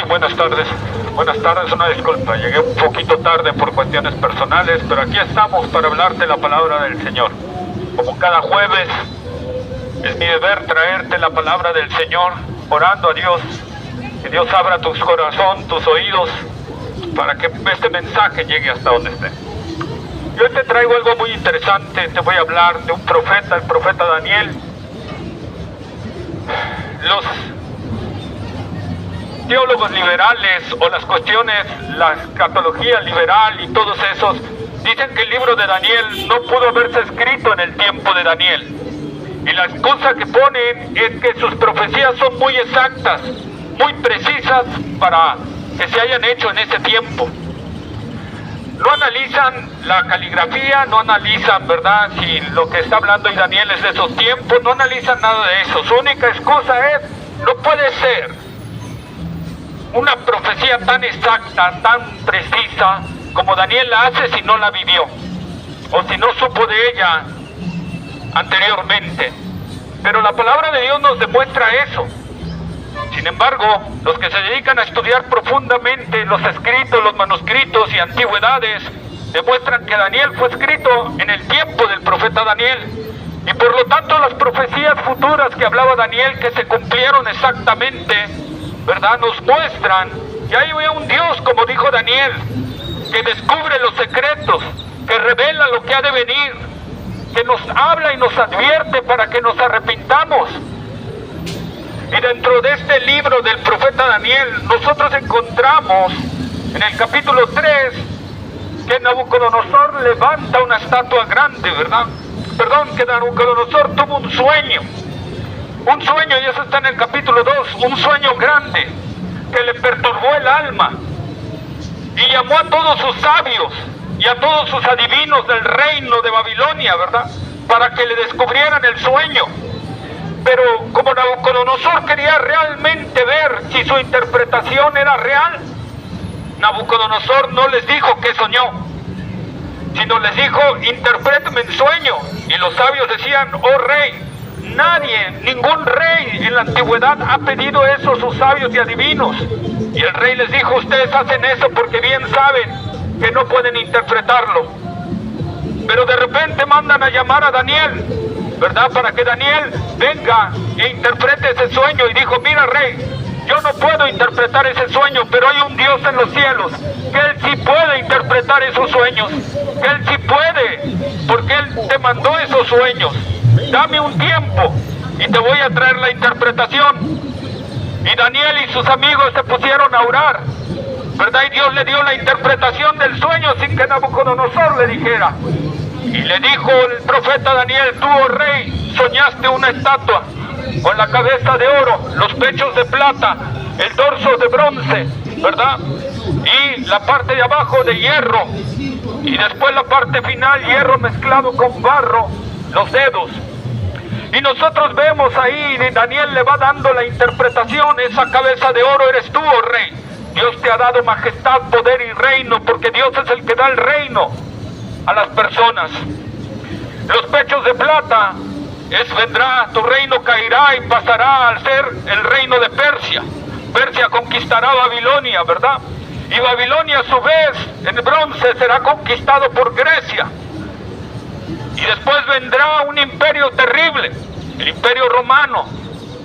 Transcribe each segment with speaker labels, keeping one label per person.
Speaker 1: buenas tardes. Buenas tardes, una disculpa. Llegué un poquito tarde por cuestiones personales, pero aquí estamos para hablarte la palabra del Señor. Como cada jueves, es mi deber traerte la palabra del Señor, orando a Dios. Que Dios abra tu corazón, tus oídos, para que este mensaje llegue hasta donde esté. Yo te traigo algo muy interesante. Te voy a hablar de un profeta, el profeta Daniel. Los teólogos liberales o las cuestiones, la escatología liberal y todos esos, dicen que el libro de Daniel no pudo haberse escrito en el tiempo de Daniel. Y la excusa que ponen es que sus profecías son muy exactas, muy precisas para que se hayan hecho en ese tiempo. No analizan la caligrafía, no analizan, ¿verdad?, si lo que está hablando y Daniel es de esos tiempos, no analizan nada de eso. Su única excusa es, no puede ser una profecía tan exacta, tan precisa, como Daniel la hace si no la vivió, o si no supo de ella anteriormente. Pero la palabra de Dios nos demuestra eso. Sin embargo, los que se dedican a estudiar profundamente los escritos, los manuscritos y antigüedades, demuestran que Daniel fue escrito en el tiempo del profeta Daniel. Y por lo tanto las profecías futuras que hablaba Daniel, que se cumplieron exactamente, ¿verdad?, nos muestran que hay un Dios, como dijo Daniel, que descubre los secretos, que revela lo que ha de venir, que nos habla y nos advierte para que nos arrepintamos. Y dentro de este libro del profeta Daniel, nosotros encontramos en el capítulo 3 que Nabucodonosor levanta una estatua grande, ¿verdad? Que Nabucodonosor tuvo un sueño, y eso está en el capítulo 2, un sueño grande que le perturbó el alma, y llamó a todos sus sabios y a todos sus adivinos del reino de Babilonia, ¿verdad?, para que le descubrieran el sueño. Pero como Nabucodonosor quería realmente ver si su interpretación era real, Nabucodonosor no les dijo que soñó, sino les dijo, interpréteme en sueño. Y los sabios decían, oh rey, ningún rey en la antigüedad ha pedido eso a sus sabios y adivinos. Y el rey les dijo, ustedes hacen eso porque bien saben que no pueden interpretarlo. Pero de repente mandan a llamar a Daniel, ¿verdad?, para que Daniel venga e interprete ese sueño. Y dijo, mira rey, yo no puedo interpretar ese sueño, pero hay un Dios en los cielos, que Él sí puede interpretar esos sueños, que Él sí puede, porque Él te mandó esos sueños. Dame un tiempo y te voy a traer la interpretación. Y Daniel y sus amigos se pusieron a orar, ¿verdad?, y Dios le dio la interpretación del sueño sin que Nabucodonosor le dijera. Y le dijo el profeta Daniel, tú, oh rey, soñaste una estatua con la cabeza de oro, los pechos de plata, el dorso de bronce, ¿verdad?, y la parte de abajo de hierro, y después la parte final, hierro mezclado con barro, los dedos. Y nosotros vemos ahí, Daniel le va dando la interpretación, esa cabeza de oro eres tú, oh rey. Dios te ha dado majestad, poder y reino, porque Dios es el que da el reino a las personas. Los pechos de plata vendrá, tu reino caerá y pasará al ser el reino de Persia. Persia conquistará Babilonia, ¿verdad? Y Babilonia a su vez en bronce será conquistado por Grecia. Y después vendrá un imperio terrible, el imperio romano.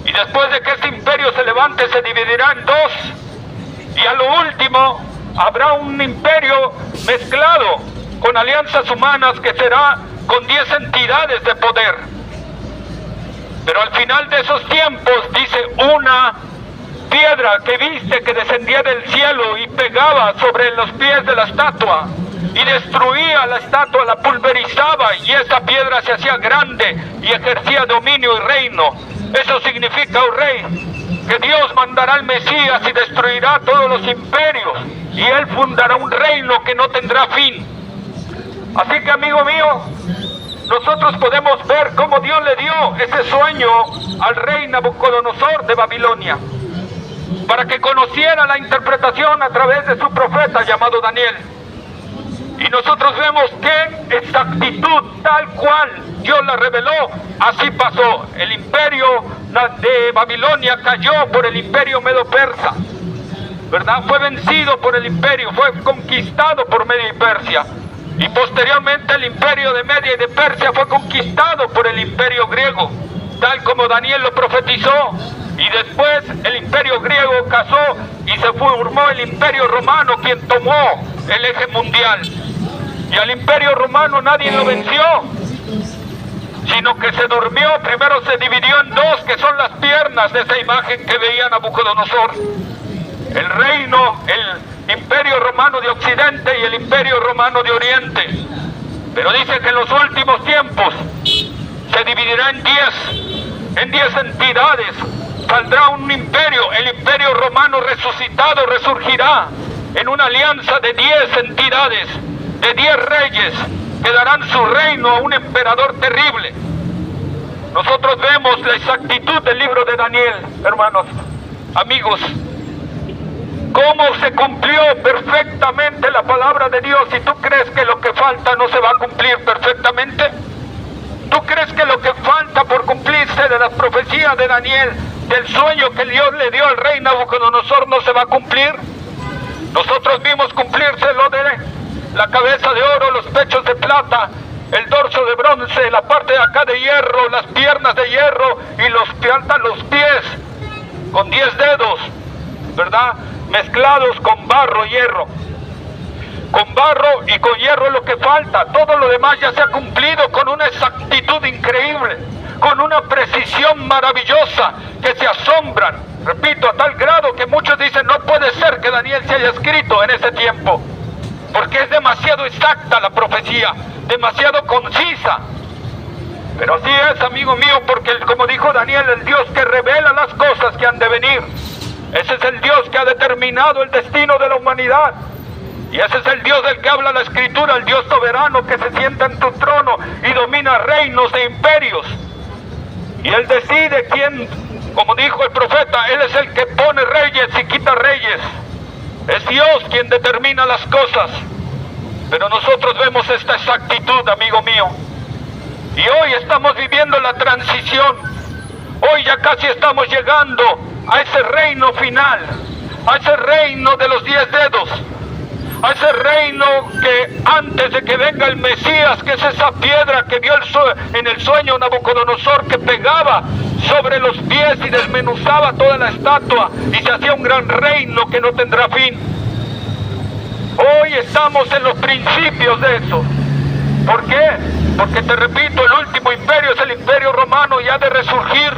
Speaker 1: Y después de que este imperio se levante, se dividirá en dos. Y a lo último habrá un imperio mezclado con alianzas humanas que será con 10 entidades de poder. Pero al final de esos tiempos, dice, una piedra que viste que descendía del cielo y pegaba sobre los pies de la estatua y destruía la estatua, la pulverizaba, y esa piedra se hacía grande y ejercía dominio y reino. Eso significa, oh rey, que Dios mandará al Mesías y destruirá todos los imperios, y Él fundará un reino que no tendrá fin. Así que, amigo mío, nosotros podemos ver cómo Dios le dio ese sueño al rey Nabucodonosor de Babilonia, para que conociera la interpretación a través de su profeta llamado Daniel. Y nosotros vemos que exactitud tal cual Dios la reveló, así pasó. El imperio de Babilonia cayó por el imperio medo-persa. ¿verdad? Fue vencido por el imperio, fue conquistado por Media y Persia. Y posteriormente el imperio de Media y de Persia fue conquistado por el imperio griego, tal como Daniel lo profetizó. Y después el imperio griego casó y se formó el imperio romano, quien tomó el eje mundial. Y al imperio romano nadie lo venció, sino que se durmió. Primero se dividió en dos, que son las piernas de esa imagen que veía Nabucodonosor. El reino, el imperio romano de Occidente y el imperio romano de Oriente. Pero dice que en los últimos tiempos se dividirá en 10 entidades. Saldrá un imperio, el imperio romano resucitado resurgirá en una alianza de 10 entidades, de 10 reyes, que darán su reino a un emperador terrible. Nosotros vemos la exactitud del libro de Daniel, hermanos, amigos, cómo se cumplió perfectamente la palabra de Dios. ¿Y tú crees que lo que falta no se va a cumplir perfectamente? ¿Tú crees que lo que falta por cumplirse de las profecías de Daniel, del sueño que Dios le dio al rey Nabucodonosor, no se va a cumplir? Nosotros vimos cumplirse lo de la cabeza de oro, los pechos de plata, el dorso de bronce, la parte de acá de hierro, las piernas de hierro y los pies con 10 dedos, ¿verdad? Mezclados con barro, hierro. Con barro y con hierro es lo que falta. Todo lo demás ya se ha cumplido con una exactitud increíble, con una precisión maravillosa, que se asombran, repito, a tal grado que muchos dicen: no puede ser que Daniel se haya escrito en ese tiempo, porque es demasiado exacta la profecía, demasiado concisa. Pero así es, amigo mío, porque como dijo Daniel, el Dios que revela las cosas que han de venir, ese es el Dios que ha determinado el destino de la humanidad. Y ese es el Dios del que habla la Escritura, el Dios soberano que se sienta en tu trono y domina reinos e imperios. Y Él decide quién, como dijo el profeta, Él es el que pone reyes y quita reyes. Es Dios quien determina las cosas. Pero nosotros vemos esta exactitud, amigo mío. Y hoy estamos viviendo la transición. Hoy ya casi estamos llegando a ese reino final, a ese reino de los 10 dedos. A ese reino que antes de que venga el Mesías, que es esa piedra que vio en el sueño Nabucodonosor, que pegaba sobre los pies y desmenuzaba toda la estatua y se hacía un gran reino que no tendrá fin. Hoy estamos en los principios de eso. ¿Por qué? Porque te repito, el último imperio es el imperio romano y ha de resurgir,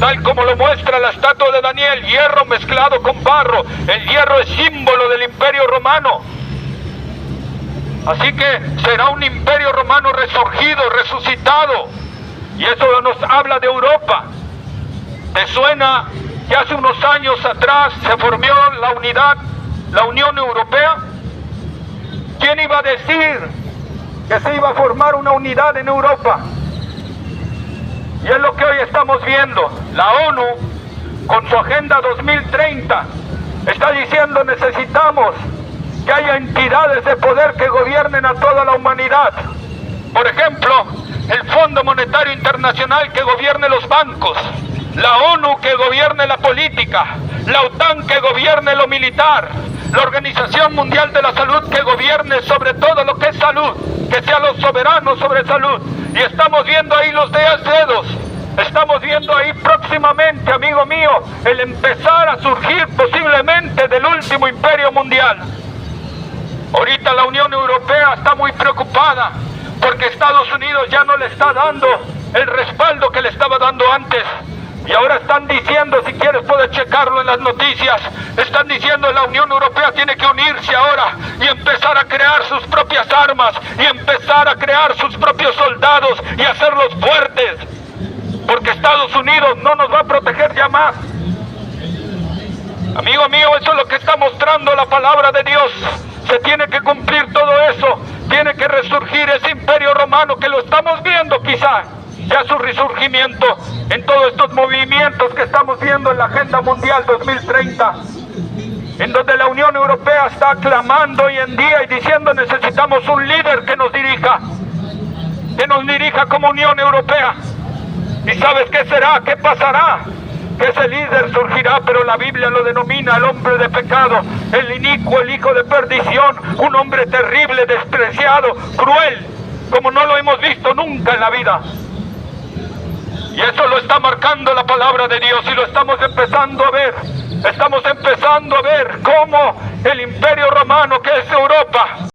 Speaker 1: tal como lo muestra la estatua de Daniel, hierro mezclado con barro. El hierro es símbolo del imperio romano. Así que será un imperio romano resurgido, resucitado. Y eso nos habla de Europa. ¿Te suena que hace unos años atrás se formó la unidad, la Unión Europea? ¿Quién iba a decir que se iba a formar una unidad en Europa? Y es lo que hoy estamos viendo. La ONU, con su Agenda 2030, está diciendo: necesitamos que haya entidades de poder que gobiernen a toda la humanidad. Por ejemplo, el Fondo Monetario Internacional que gobierne los bancos, la ONU que gobierne la política, la OTAN que gobierne lo militar, la Organización Mundial de la Salud que gobierne sobre todo lo que es salud, que sea los soberanos sobre salud. Y estamos viendo ahí los 10 dedos. Estamos viendo ahí próximamente, amigo mío, el empezar a surgir posiblemente del último imperio mundial. Ahorita la Unión Europea está muy preocupada porque Estados Unidos ya no le está dando el respaldo que le estaba dando antes. Y ahora están diciendo, si quieres puedes checarlo en las noticias, están diciendo: la Unión Europea tiene que unirse ahora y empezar a crear sus propias armas y empezar a crear sus propios soldados y hacerlos fuertes, porque Estados Unidos no nos va a proteger ya más. Amigo mío, eso es lo que está mostrando la palabra de Dios. Se tiene que cumplir todo eso, tiene que resurgir ese imperio romano que lo estamos viendo quizá, ya su resurgimiento en todos estos movimientos que estamos viendo en la Agenda Mundial 2030, en donde la Unión Europea está clamando hoy en día y diciendo: necesitamos un líder que nos dirija como Unión Europea. ¿Y sabes qué será? ¿Qué pasará? que ese líder surgirá, pero la Biblia lo denomina el hombre de pecado, el inicuo, el hijo de perdición, un hombre terrible, despreciado, cruel, como no lo hemos visto nunca en la vida. Y eso lo está marcando la palabra de Dios y lo estamos empezando a ver. Estamos empezando a ver cómo el Imperio Romano, que es Europa,